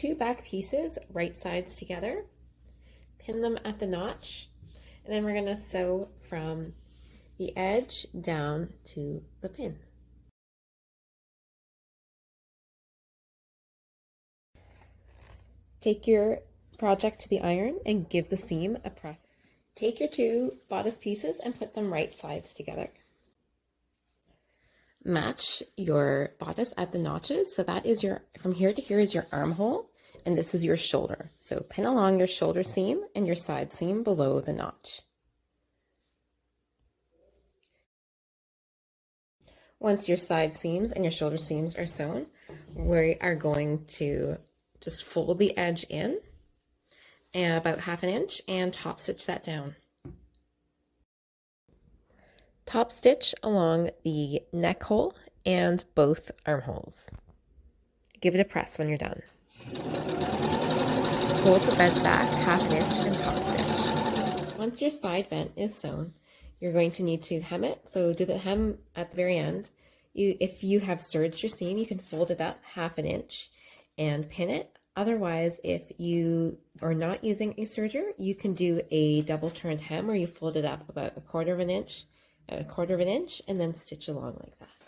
two back pieces right sides together, pin them at the notch, and then we're going to sew from the edge down to the pin. Take your project to the iron and give the seam a press. Take your two bodice pieces and put them right sides together. Match your bodice at the notches. So that is from here to here is your armhole, and this is your shoulder. So pin along your shoulder seam and your side seam below the notch. Once your side seams and your shoulder seams are sewn, we are going to just fold the edge in about 1/2 inch and top stitch that down. Top stitch along the neck hole and both armholes. Give it a press when you're done. Fold the vent back 1/2 inch and top stitch. Once your side vent is sewn, you're going to need to hem it. So do the hem at the very end. If you have serged your seam, you can fold it up 1/2 inch and pin it. Otherwise, if you are not using a serger, you can do a double turned hem where you fold it up about 1/4 inch, and then stitch along like that.